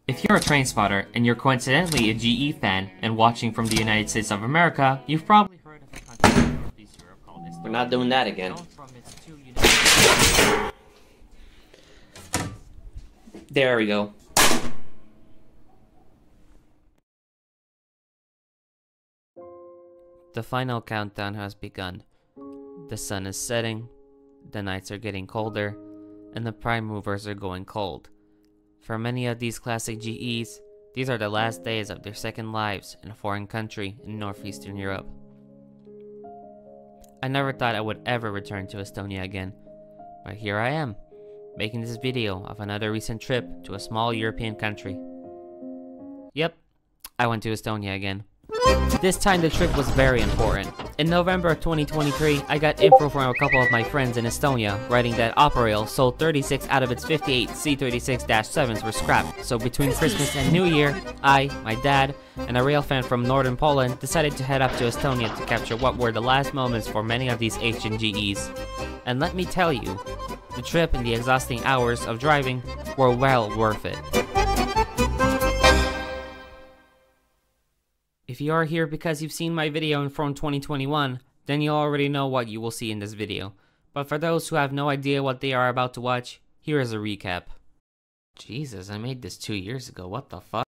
If you're a train spotter and you're coincidentally a GE fan and watching from the United States of America, you've probably heard of a country in Northeast Europe called Estonia. We're not doing that again. There we go. The final countdown has begun. The sun is setting, the nights are getting colder, and the prime movers are going cold. For many of these classic GEs, these are the last days of their second lives in a foreign country in northeastern Europe. I never thought I would ever return to Estonia again, but here I am, making this video of another recent trip to a small European country. Yep, I went to Estonia again. This time the trip was very important. In November of 2023, I got info from a couple of my friends in Estonia, writing that Operail sold 36 out of its 58 C36-7s were scrapped, so between Christmas and New Year, I, my dad, and a rail fan from northern Poland decided to head up to Estonia to capture what were the last moments for many of these ancient GEs. And let me tell you, the trip and the exhausting hours of driving were well worth it. If you are here because you've seen my video from 2021, then you already know what you will see in this video. But for those who have no idea what they are about to watch, here is a recap. Jesus, I made this 2 years ago, what the fuck?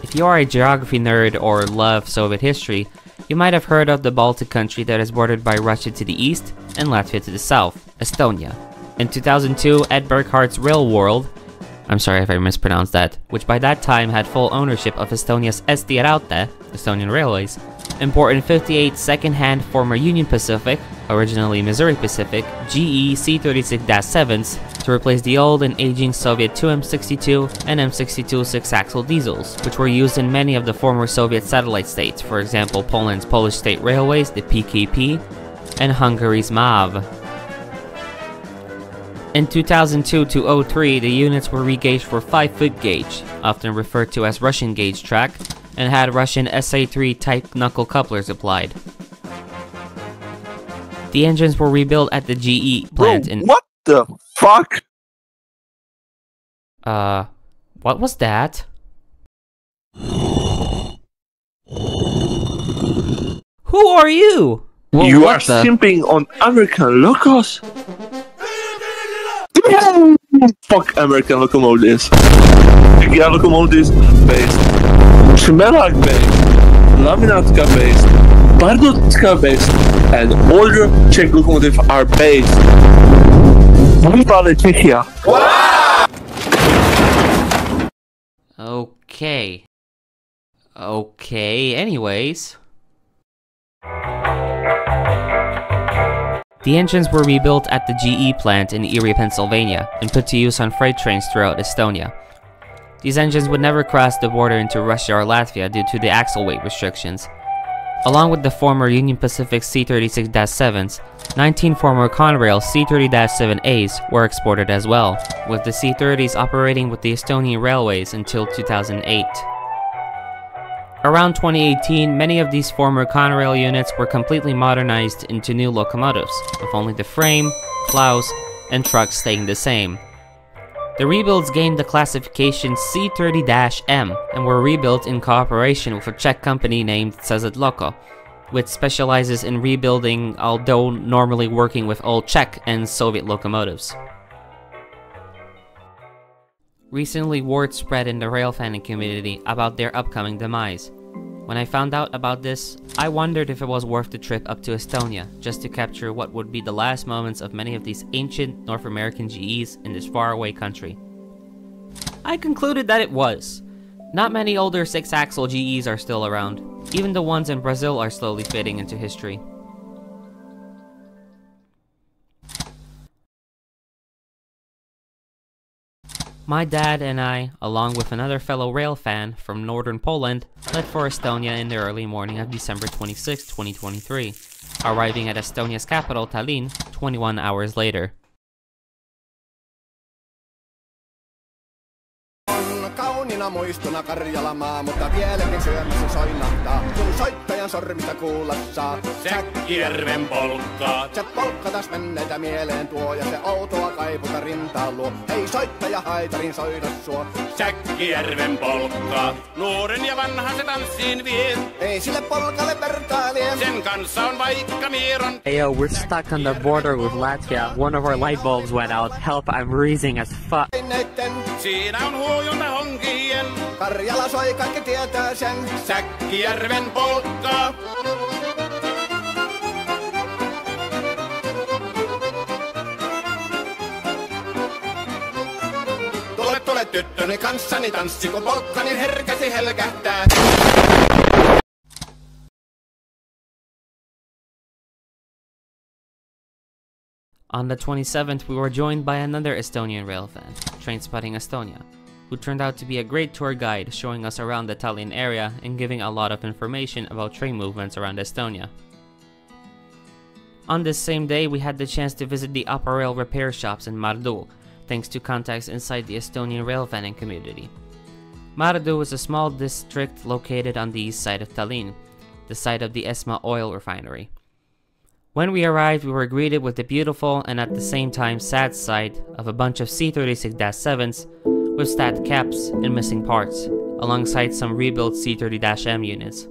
If you are a geography nerd or love Soviet history, you might have heard of the Baltic country that is bordered by Russia to the east and Latvia to the south, Estonia. In 2002, Ed Burkhardt's Railworld, I'm sorry if I mispronounced that, which by that time had full ownership of Estonia's Eesti Raudtee, Estonian Railways, imported 58 second-hand former Union Pacific, originally Missouri Pacific, GE C36-7s to replace the old and aging Soviet 2M62 and M62 six-axle diesels, which were used in many of the former Soviet satellite states, for example Poland's Polish State Railways, the PKP, and Hungary's MÁV. In 2002 to 03, the units were regauged for 5-foot gauge, often referred to as Russian gauge track, and had Russian SA3 type knuckle couplers applied. The engines were rebuilt at the GE plant in— What the fuck? What was that? Who are you? Well, you are simping on American locos? Fuck American locomotives. Czechia locomotives based, Szmerak based, Laminatka based, Bardotka based, and older Czech locomotives are based. Wyprawy Czechia. Okay, anyways. The engines were rebuilt at the GE plant in Erie, Pennsylvania, and put to use on freight trains throughout Estonia. These engines would never cross the border into Russia or Latvia due to the axle weight restrictions. Along with the former Union Pacific C36-7s, 19 former Conrail C30-7As were exported as well, with the C30s operating with the Estonian Railways until 2008. Around 2018, many of these former Conrail units were completely modernized into new locomotives, with only the frame, plows, and trucks staying the same. The rebuilds gained the classification C30-M and were rebuilt in cooperation with a Czech company named CZ Loko, which specializes in rebuilding, although normally working with old Czech and Soviet locomotives. Recently, word spread in the rail fanning community about their upcoming demise. When I found out about this, I wondered if it was worth the trip up to Estonia just to capture what would be the last moments of many of these ancient North American GEs in this faraway country. I concluded that it was. Not many older six-axle GEs are still around. Even the ones in Brazil are slowly fading into history. My dad and I, along with another fellow rail fan from northern Poland, left for Estonia in the early morning of December 26, 2023, arriving at Estonia's capital Tallinn 21 hours later. kauniina muistona Karjalamaa, mutta vieläkin syömässä soinahtaa, kun soittajan sormista kuulla saa. Säkkijärven polkkaa. Se polkka taas menneitä mieleen tuo ja se outoa kaiputa rintaan luo. Ei soittaja haitarin soida suo. Säkkijärven polkkaa. Nuoren ja vanhan se tanssiin vie. Ei sille polkalle vertailie. Sen kanssa on vaikka mieron. Hey yo, we're stuck on the border with Latvia. One of our light bulbs went out. Help, I'm freezing as fuck. Siinä on huojunta honkien. Karjala soi, kaikki tietää sen. Säkkijärven polkkaa. Tule tyttöni kanssani tanssi, kun polkkani herkäsi helkähtää. On the 27th, we were joined by another Estonian rail fan, Trainspotting Estonia, who turned out to be a great tour guide showing us around the Tallinn area and giving a lot of information about train movements around Estonia. On this same day, we had the chance to visit the upper rail repair shops in Mardu, thanks to contacts inside the Estonian rail fanning community. Mardu is a small district located on the east side of Tallinn, the site of the Esma oil refinery. When we arrived, we were greeted with the beautiful and at the same time sad sight of a bunch of C36-7s with stat caps and missing parts, alongside some rebuilt C30-M units.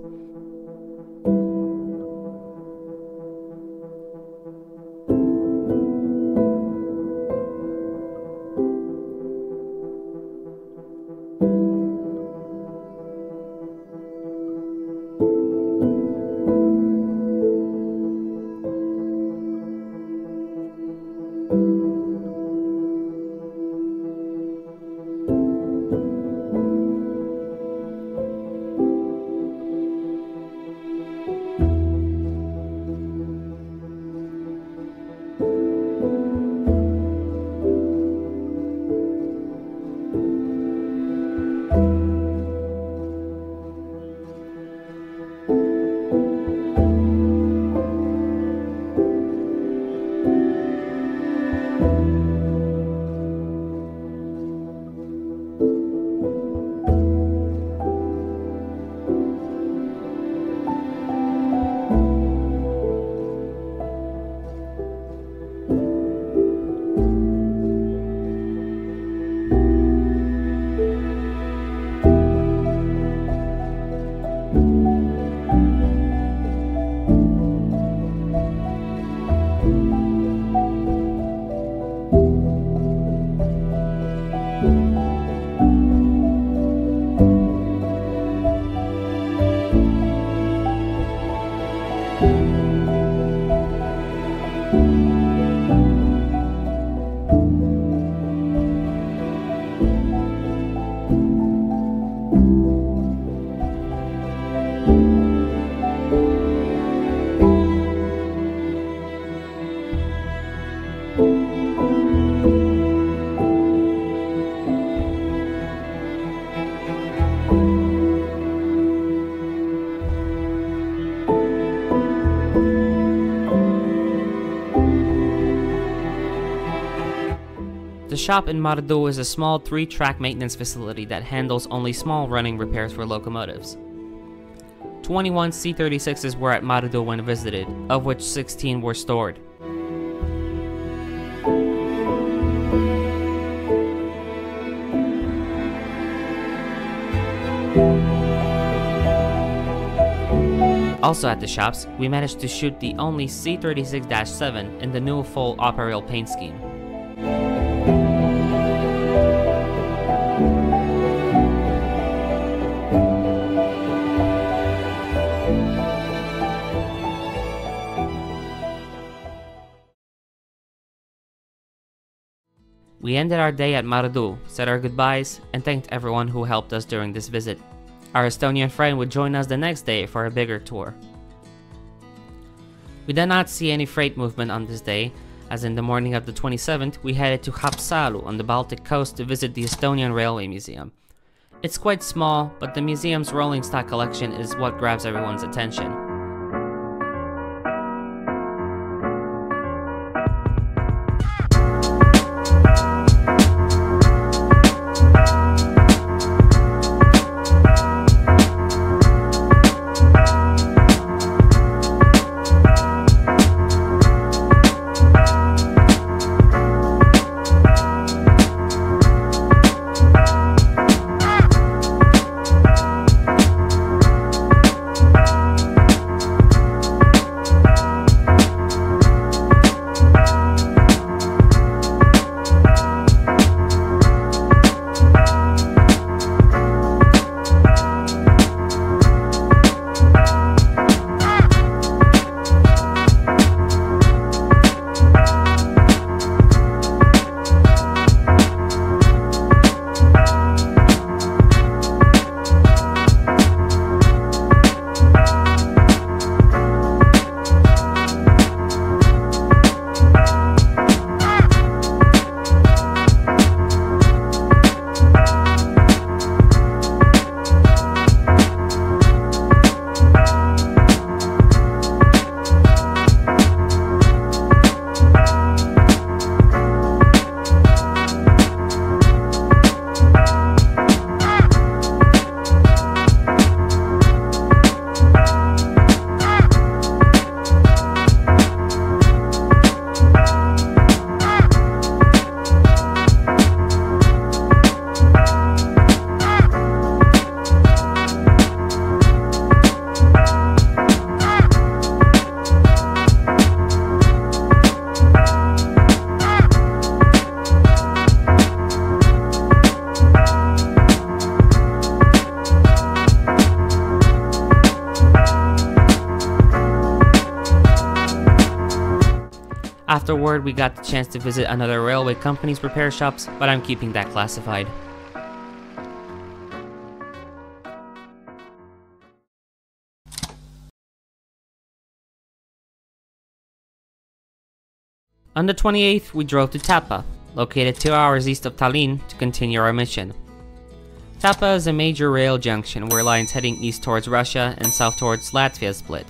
The shop in Mardu is a small 3-track maintenance facility that handles only small running repairs for locomotives. 21 C36s were at Mardu when visited, of which 16 were stored. Also at the shops, we managed to shoot the only C36-7 in the new full upper rail paint scheme. We ended our day at Mardu, said our goodbyes, and thanked everyone who helped us during this visit. Our Estonian friend would join us the next day for a bigger tour. We did not see any freight movement on this day, as in the morning of the 27th, we headed to Haapsalu on the Baltic coast to visit the Estonian Railway Museum. It's quite small, but the museum's rolling stock collection is what grabs everyone's attention. Afterward, we got the chance to visit another railway company's repair shops, but I'm keeping that classified. On the 28th, we drove to Tapa, located 2 hours east of Tallinn, to continue our mission. Tapa is a major rail junction where lines heading east towards Russia and south towards Latvia split.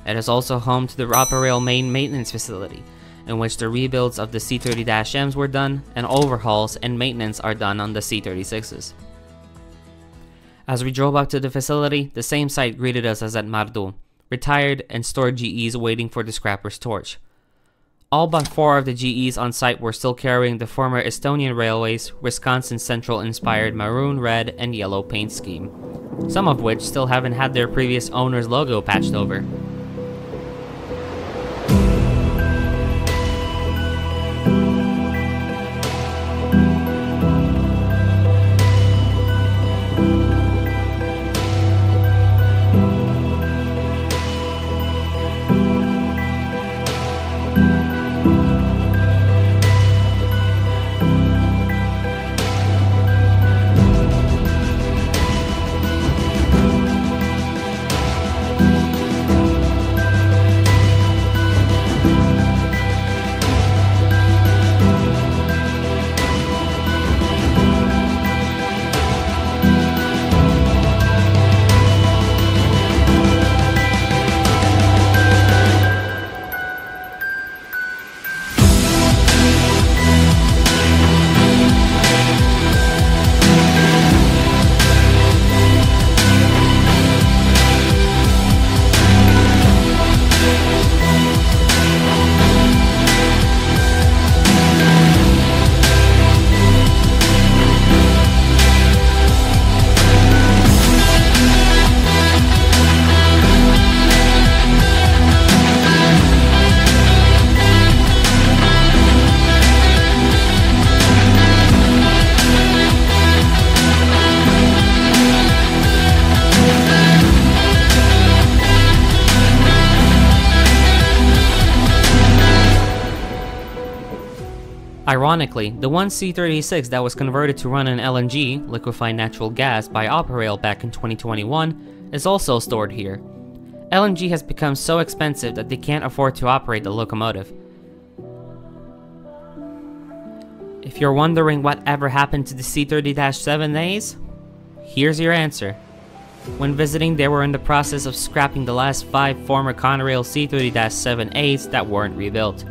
It is also home to the Upper Rail main maintenance facility, in which the rebuilds of the C30-Ms were done and overhauls and maintenance are done on the C36s. As we drove up to the facility, the same sight greeted us as at Mardu, retired and stored GEs waiting for the scrapper's torch. All but 4 of the GEs on site were still carrying the former Estonian Railways Wisconsin Central-inspired maroon, red, and yellow paint scheme, some of which still haven't had their previous owner's logo patched over. Ironically, the one C36 that was converted to run on LNG, liquefied natural gas, by Operail back in 2021 is also stored here. LNG has become so expensive that they can't afford to operate the locomotive. If you're wondering what ever happened to the C30-7As, here's your answer. When visiting, they were in the process of scrapping the last 5 former Conrail C30-7As that weren't rebuilt.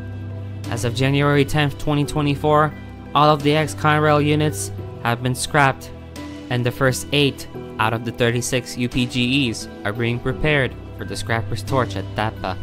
As of January 10th, 2024, all of the ex-Conrail units have been scrapped, and the first 8 out of the 36 UPGEs are being prepared for the scrapper's torch at Tapa.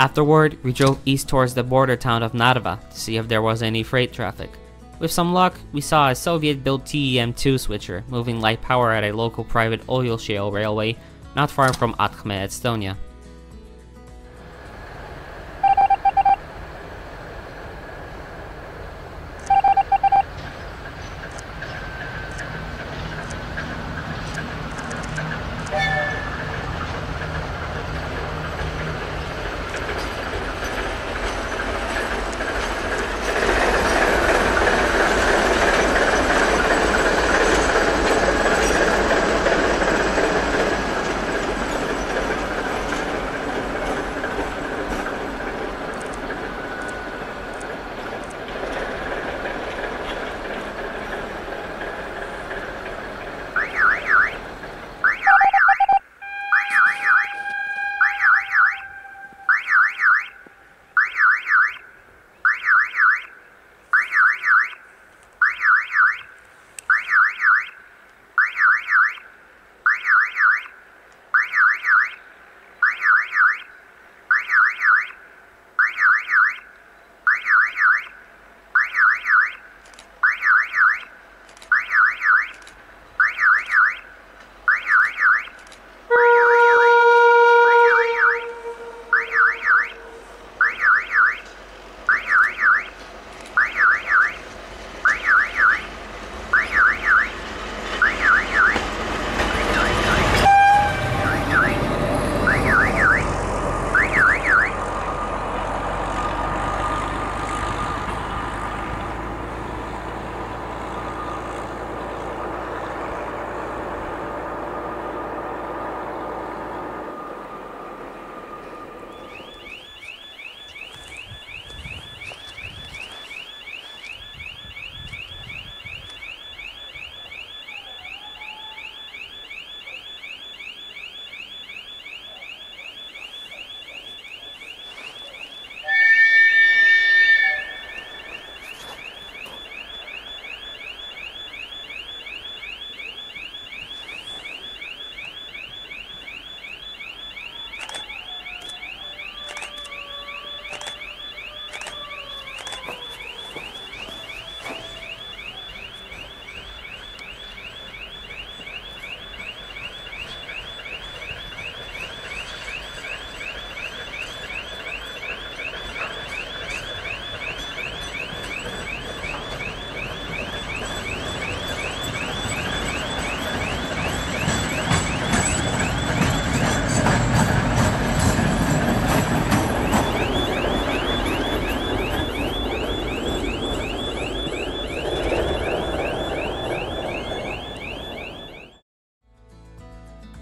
Afterward, we drove east towards the border town of Narva to see if there was any freight traffic. With some luck, we saw a Soviet-built TEM-2 switcher moving light power at a local private oil shale railway not far from Atme, Estonia.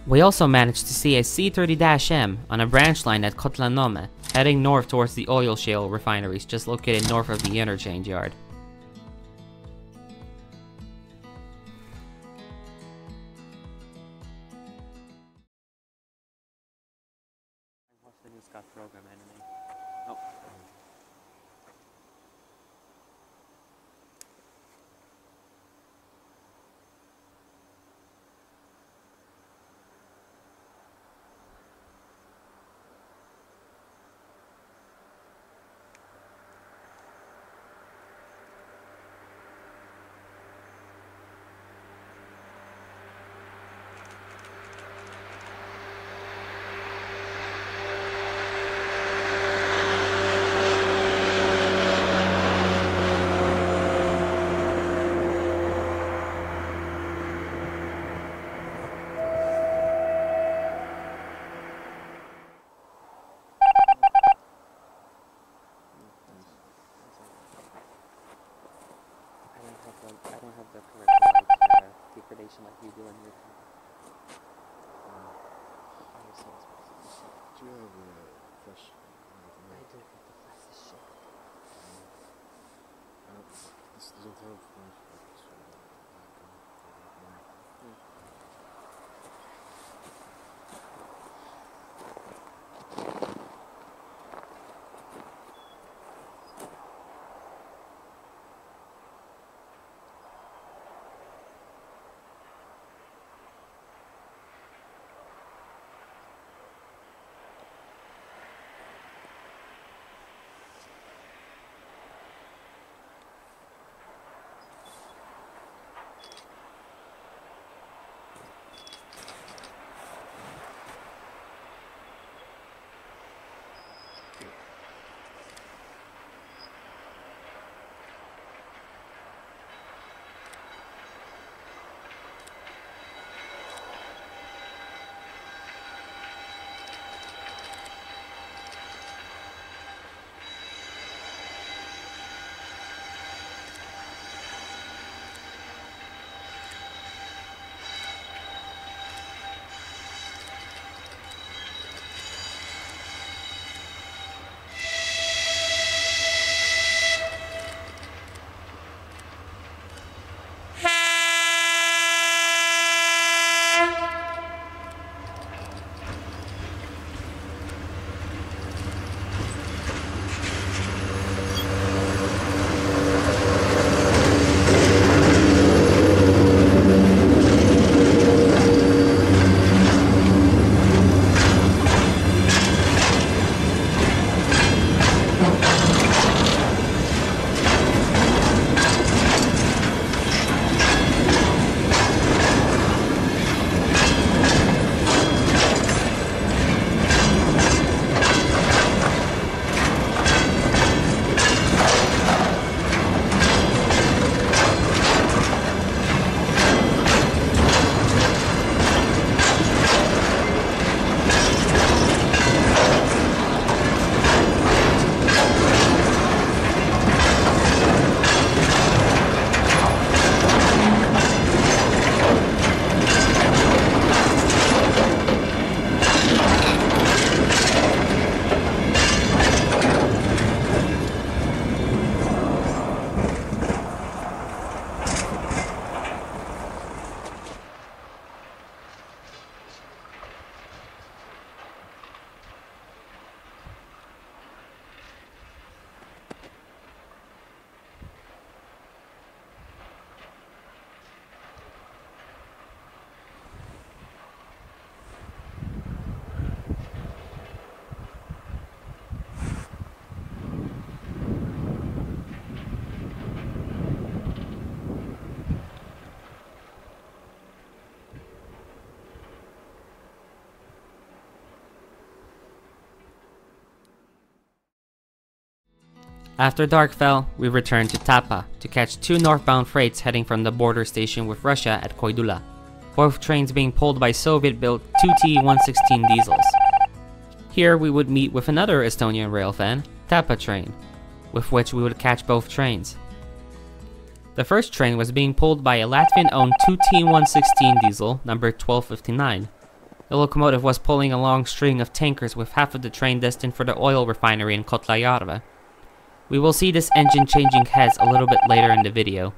We also managed to see a C30-M on a branch line at Kotlanome, heading north towards the oil shale refineries just located north of the interchange yard. I don't have the correct degradation like you do in your country. Do you have fresh? I do have the plastic shit. This doesn't have much. After dark fell, we returned to Tapa to catch 2 northbound freights heading from the border station with Russia at Koidula, both trains being pulled by Soviet-built 2T-116 diesels. Here we would meet with another Estonian rail fan, Tapa train, with which we would catch both trains. The first train was being pulled by a Latvian-owned 2T-116 diesel number 1259. The locomotive was pulling a long string of tankers with half of the train destined for the oil refinery in Kotlajärve. We will see this engine changing heads a little bit later in the video.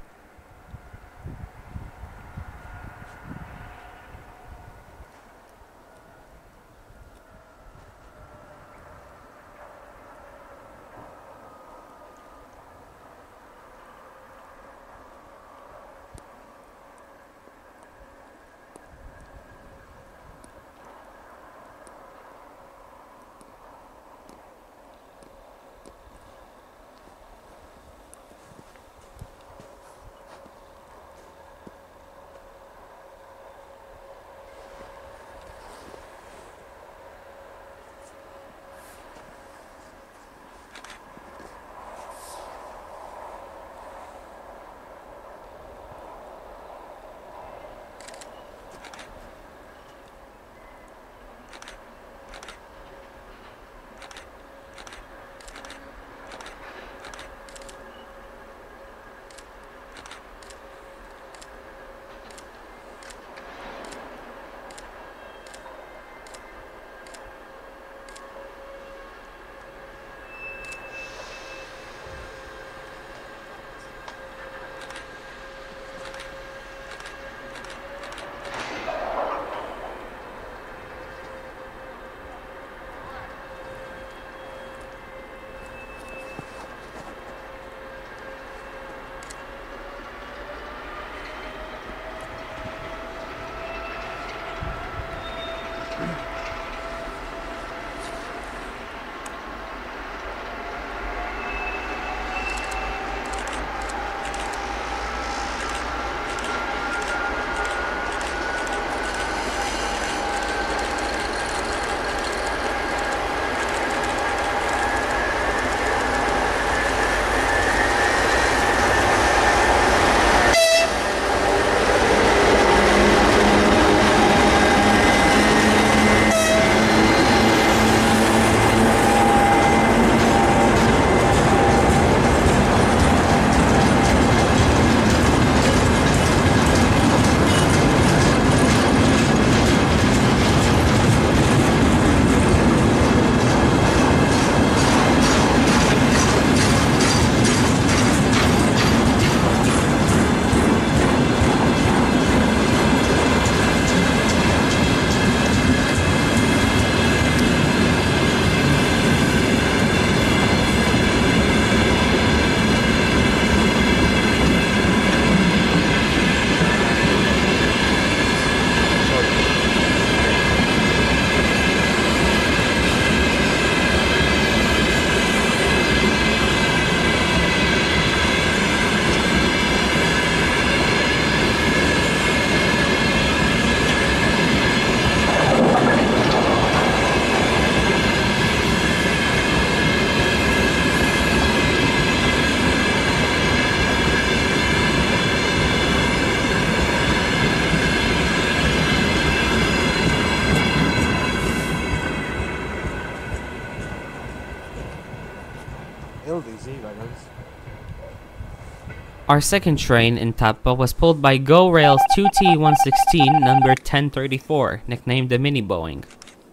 Our second train in Tapa was pulled by Go Rail's 2T-116 number 1034, nicknamed the Mini Boeing,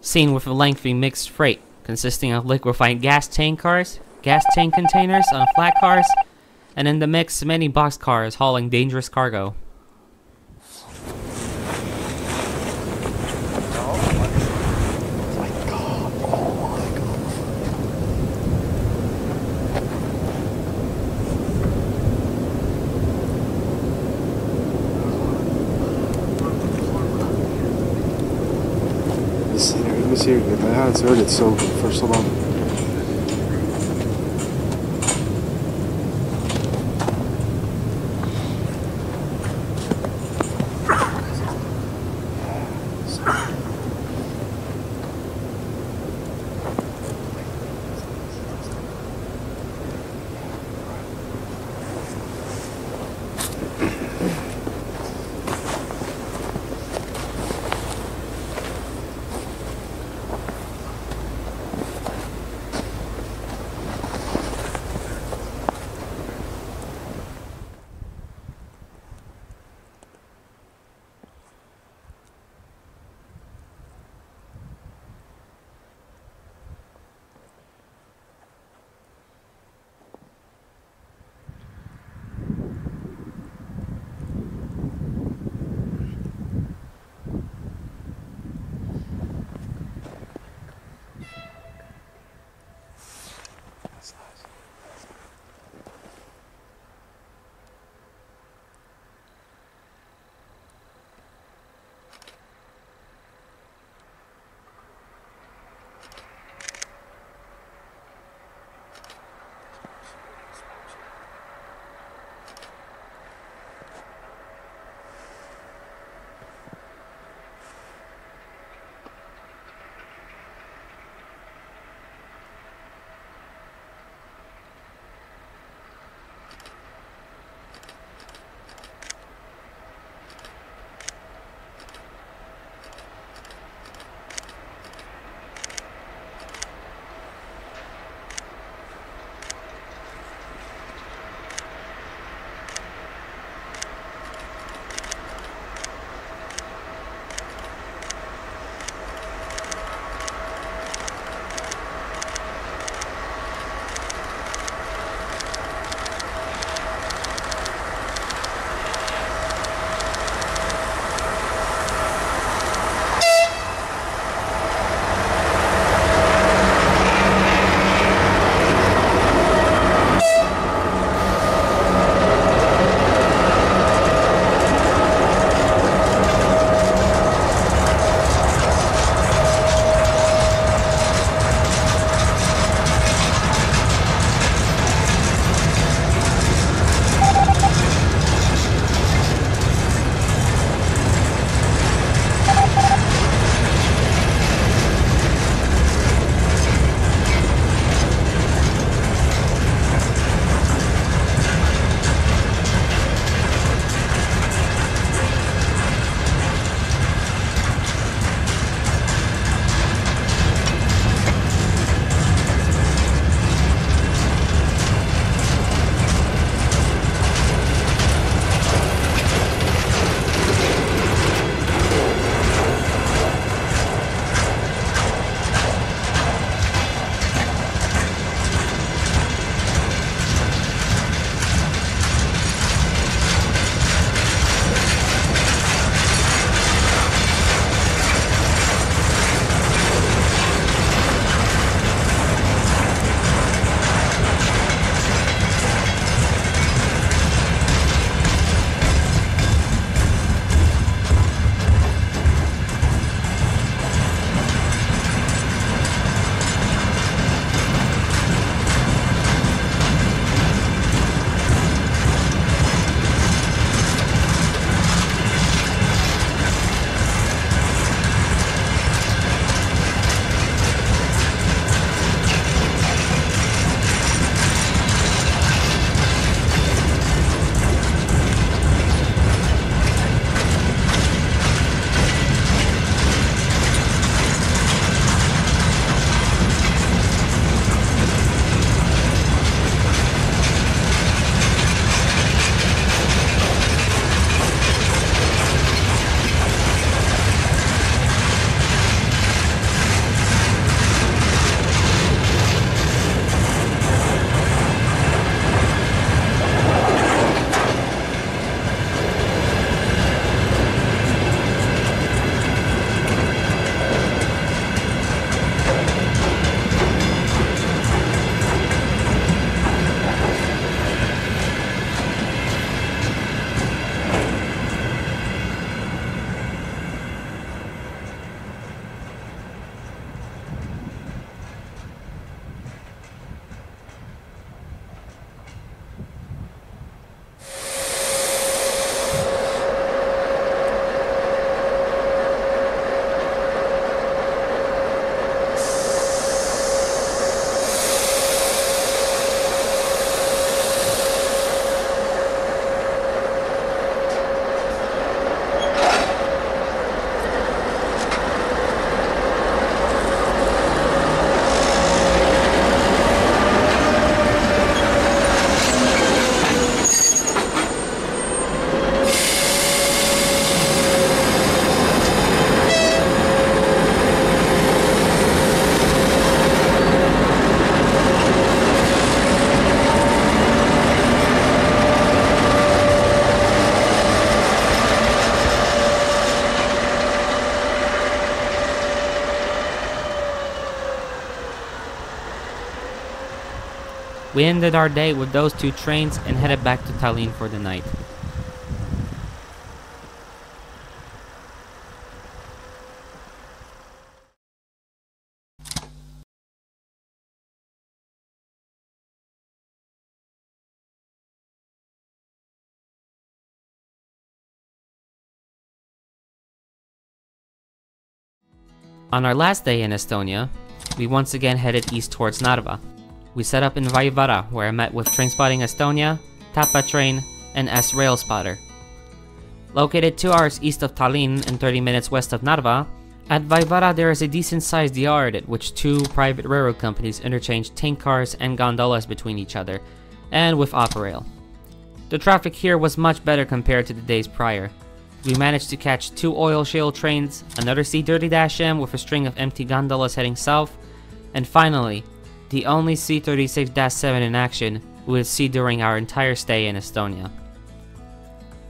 seen with a lengthy mixed freight consisting of liquefied gas tank cars, gas tank containers on flat cars, and in the mix many boxcars hauling dangerous cargo. Let me see it again. I haven't heard it for so long. We ended our day with those 2 trains and headed back to Tallinn for the night. On our last day in Estonia, we once again headed east towards Narva. We set up in Vaivara, where I met with Trainspotting Estonia, Tapa Train, and S Rail Spotter. Located 2 hours east of Tallinn and 30 minutes west of Narva, at Vaivara there is a decent-sized yard at which 2 private railroad companies interchange tank cars and gondolas between each other, and with Operail. The traffic here was much better compared to the days prior. We managed to catch 2 oil shale trains, another C30-M with a string of empty gondolas heading south, and finally, the only C36-7 in action we would see during our entire stay in Estonia.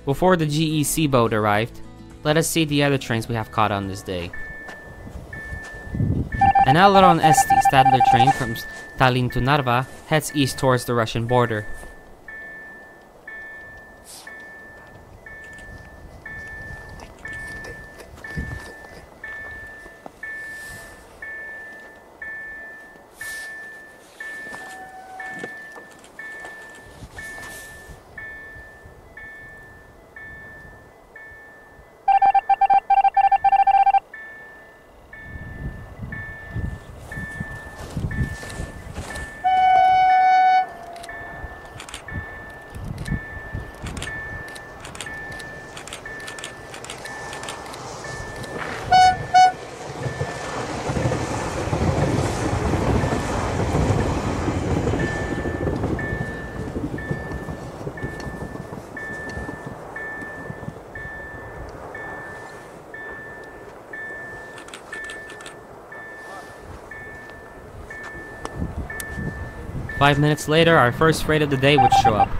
Before the GEC boat arrived, let us see the other trains we have caught on this day. An Aileron ST Stadler train from Tallinn to Narva heads east towards the Russian border. Five minutes later, our first freight of the day would show up.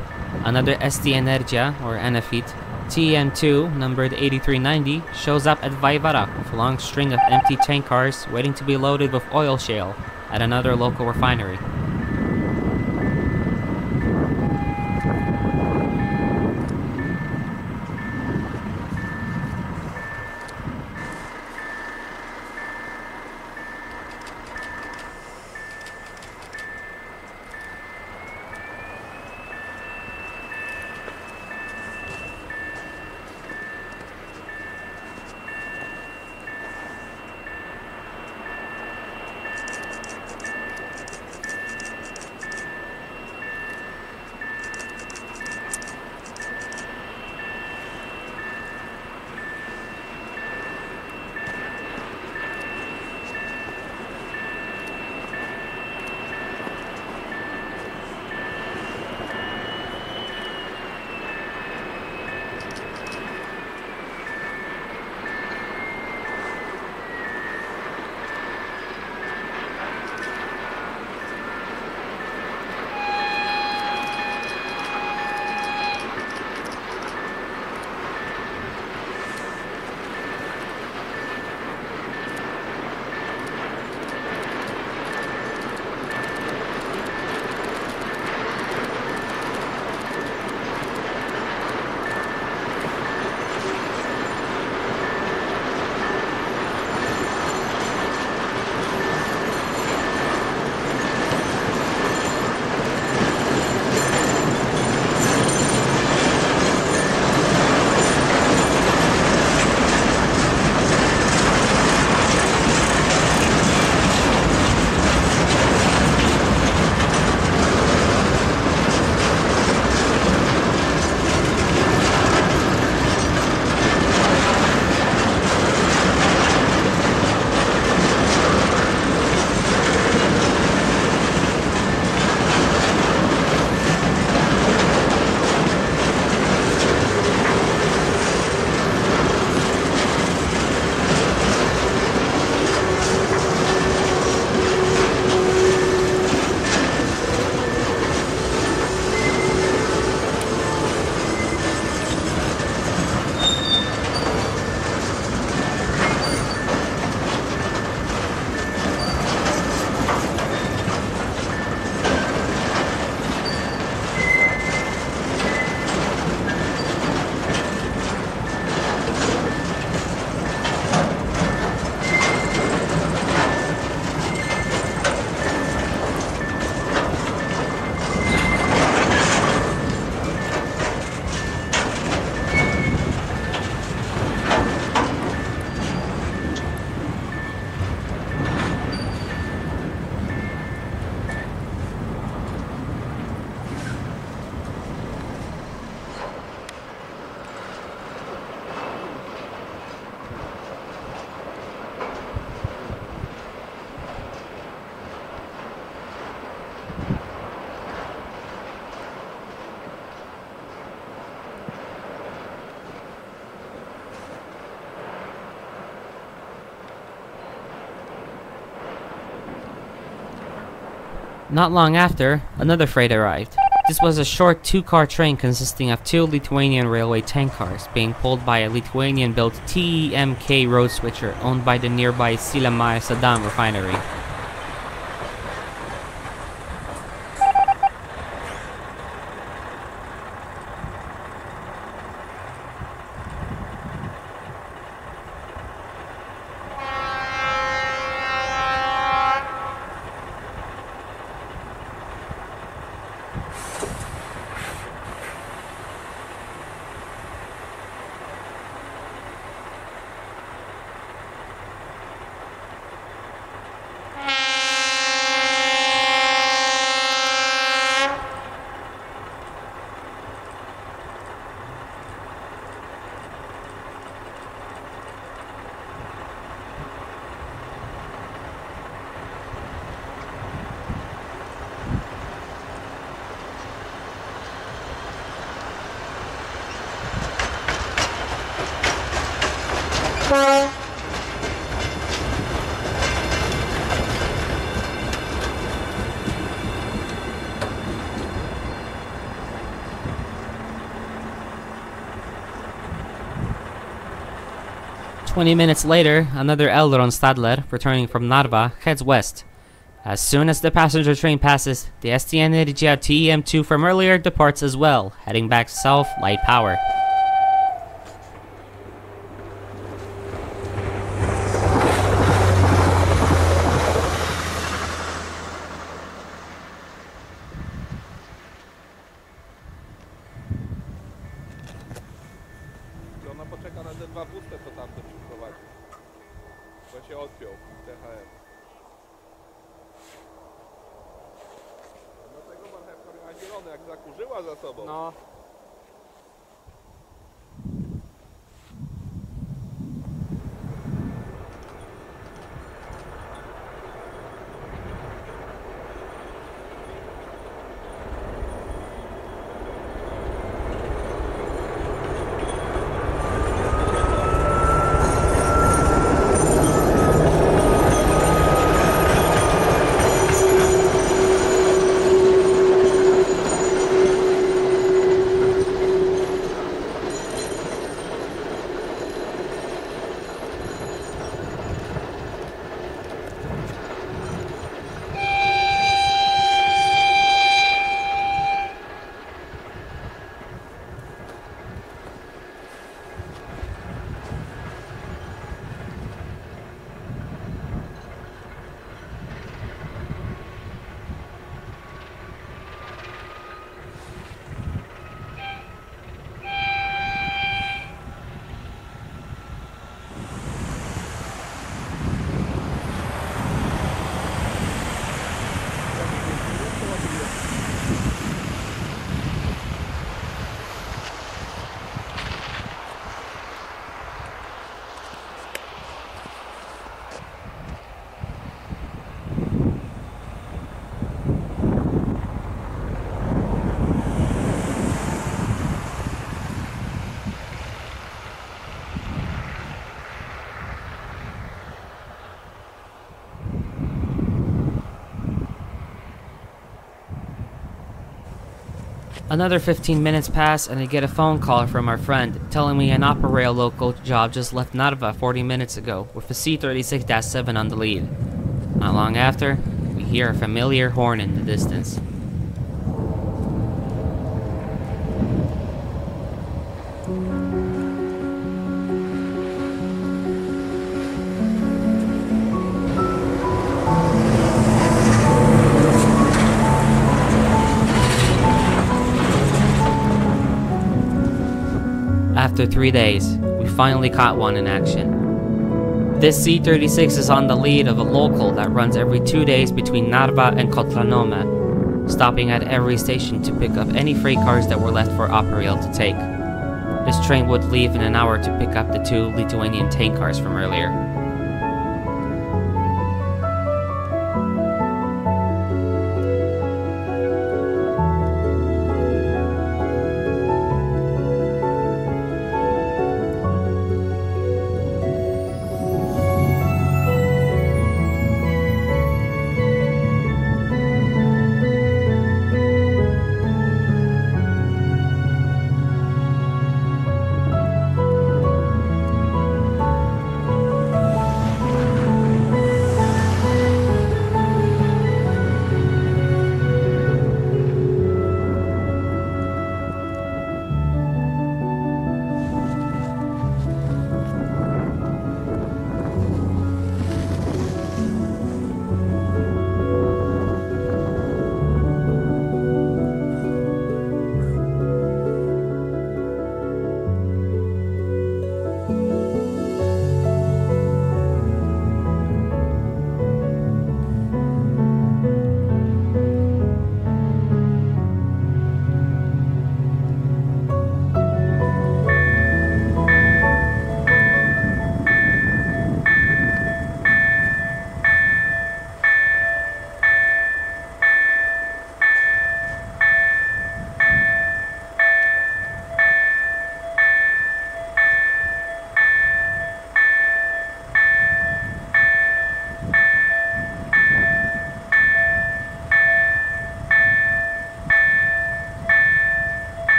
Another ST Energia, or Enefit, TN2, numbered 8390, shows up at Vaivara with a long string of empty tank cars waiting to be loaded with oil shale at another local refinery. Not long after, another freight arrived. This was a short 2-car train consisting of 2 Lithuanian railway tank cars being pulled by a Lithuanian-built TEMK road switcher owned by the nearby Silniki Saddam refinery. "20 minutes later, another Elron Stadler, returning from Narva, heads west. As soon as the passenger train passes, the ST Energia TEM2 from earlier departs as well, heading back south, light power. Ona poczeka na te 2 puste, co tamte przyprowadzi. Bo się odpiął THM. Dlatego marchewka miała zielone, jak zakurzyła za sobą. No. Another 15 minutes pass and I get a phone call from our friend telling me an Opera Rail local job just left Narva 40 minutes ago with a C36-7 on the lead. Not long after, we hear a familiar horn in the distance. After 3 days, we finally caught one in action. This C36 is on the lead of a local that runs every 2 days between Narva and Kotlanome, stopping at every station to pick up any freight cars that were left for Opera Rail to take. This train would leave in an hour to pick up the 2 Lithuanian tank cars from earlier.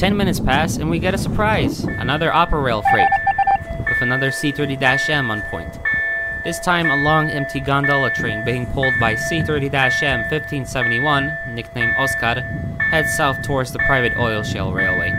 10 minutes pass and we get a surprise, another Upper Rail freight, with another C30-M on point. This time a long empty gondola train being pulled by C30-M 1571, nicknamed Oscar, heads south towards the private oil shale railway.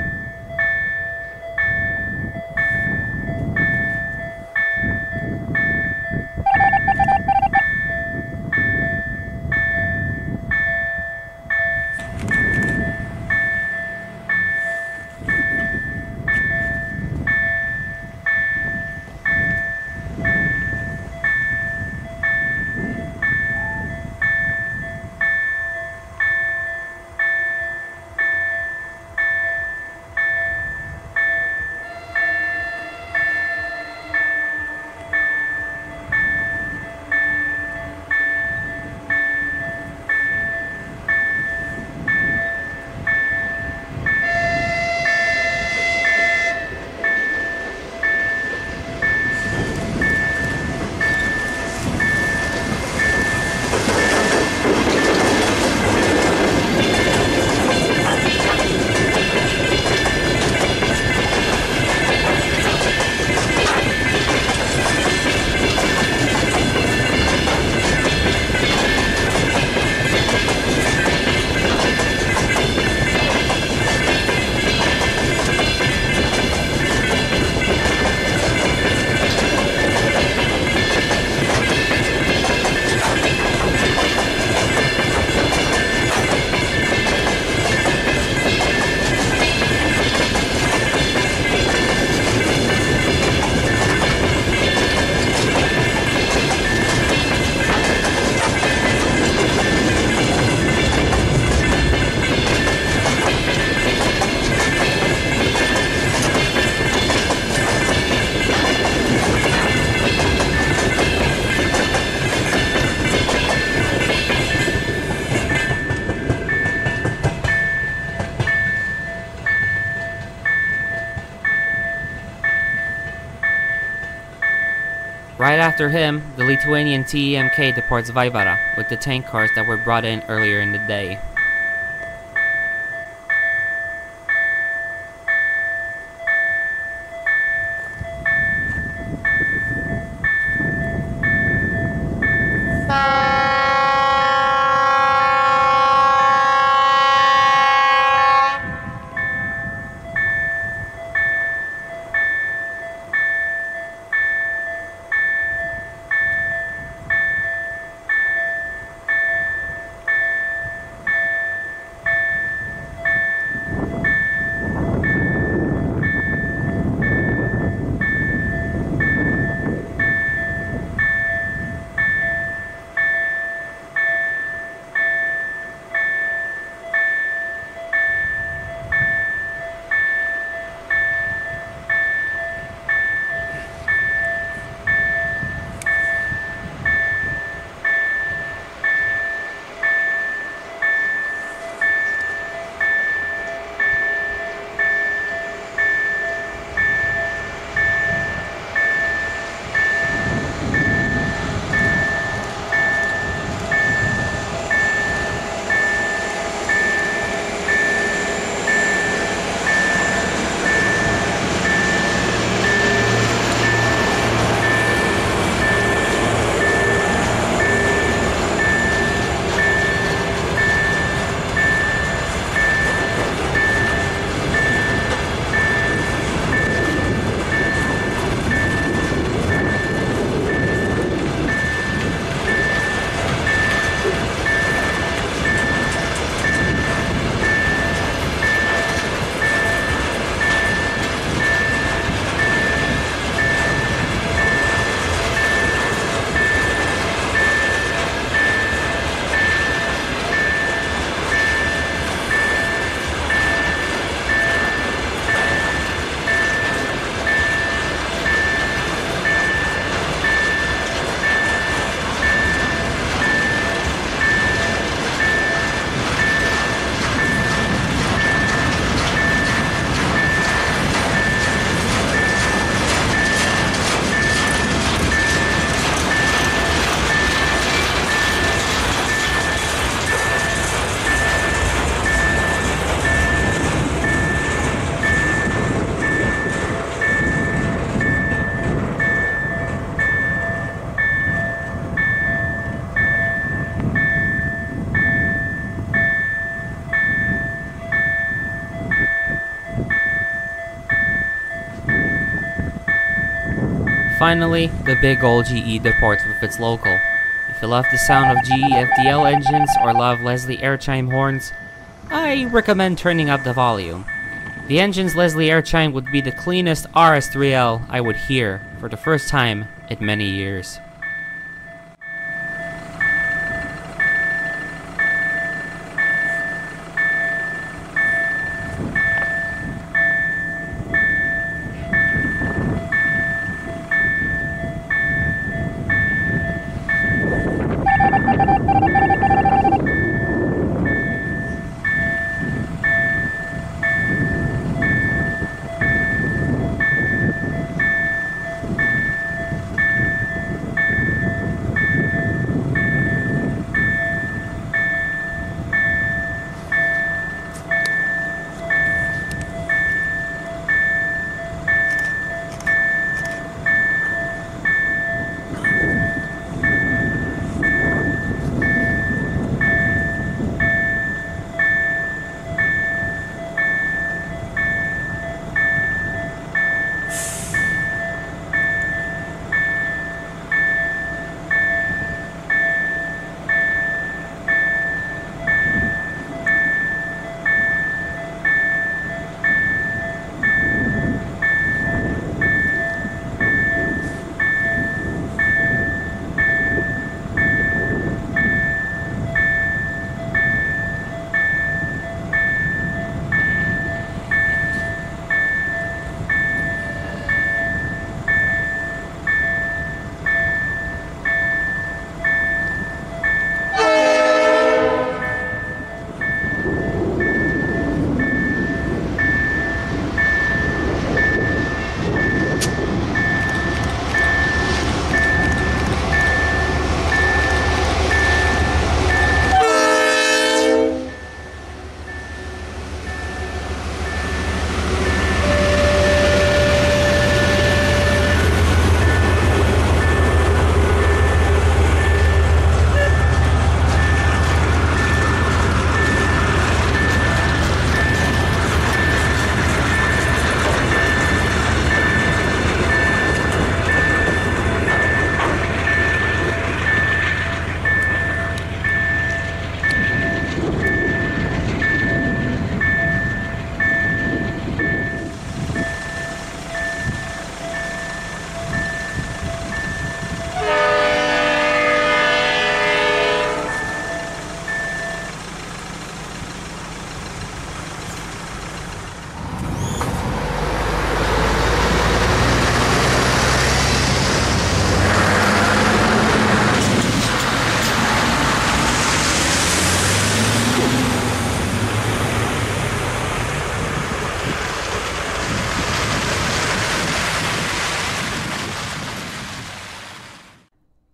Right after him, the Lithuanian TEMK departs Vaivara with the tank cars that were brought in earlier in the day. finally, the big old GE departs with its local. If you love the sound of GE FDL engines or love Leslie air chime horns, I recommend turning up the volume. The engine's Leslie air chime would be the cleanest RS3L I would hear for the first time in many years.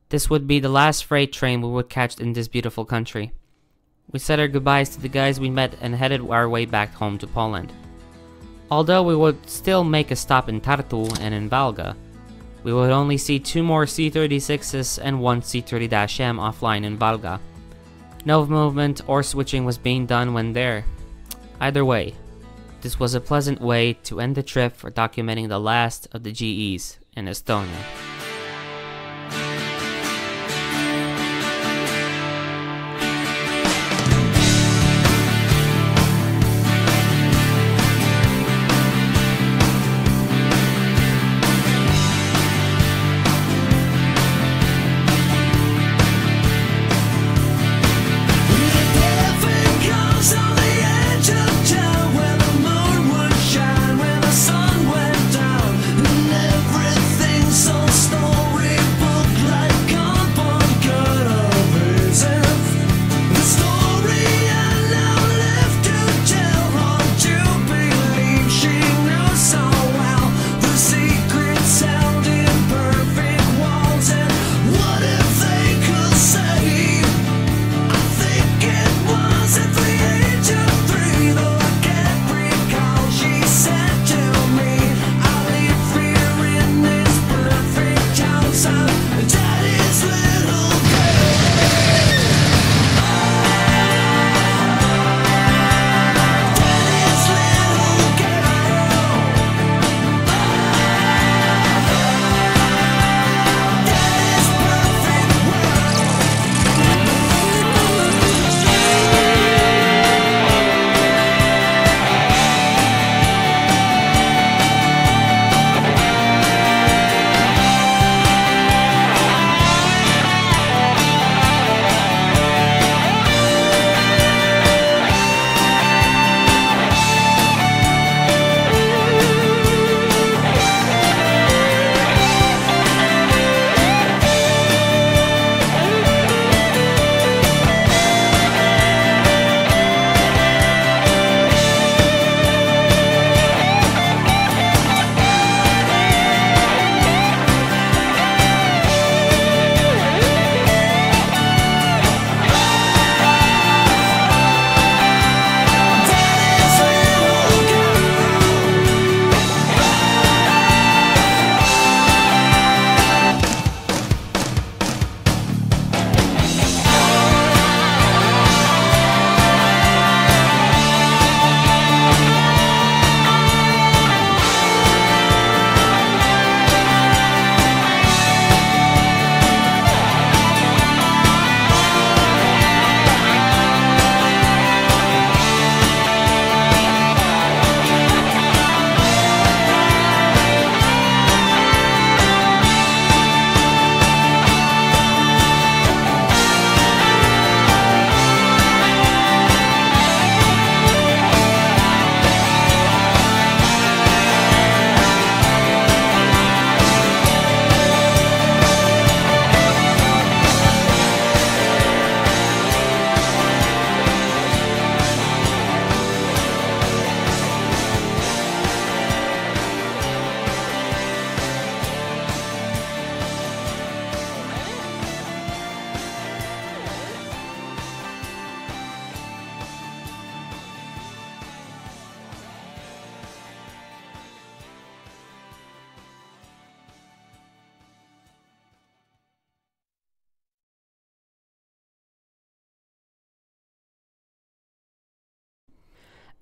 This would be the last freight train we would catch in this beautiful country. We said our goodbyes to the guys we met and headed our way back home to Poland. Although we would still make a stop in Tartu and in Valga, we would only see 2 more C-36s and 1 C-30-M offline in Valga. No movement or switching was being done when there. Either way, this was a pleasant way to end the trip for documenting the last of the GEs in Estonia. So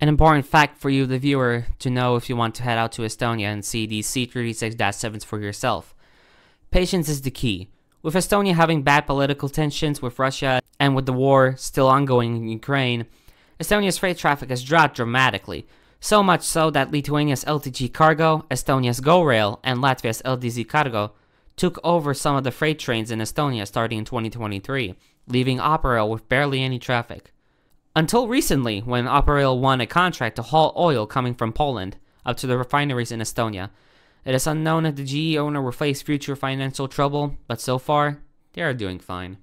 An important fact for you, the viewer, to know if you want to head out to Estonia and see these C-36-7s for yourself. Patience is the key. With Estonia having bad political tensions with Russia and with the war still ongoing in Ukraine, Estonia's freight traffic has dropped dramatically, so much so that Lithuania's LTG Cargo, Estonia's GO Rail, and Latvia's LDZ Cargo took over some of the freight trains in Estonia starting in 2023, leaving Operail with barely any traffic. Until recently, when Operail won a contract to haul oil coming from Poland up to the refineries in Estonia. It is unknown if the GE owner will face future financial trouble, but so far, they are doing fine.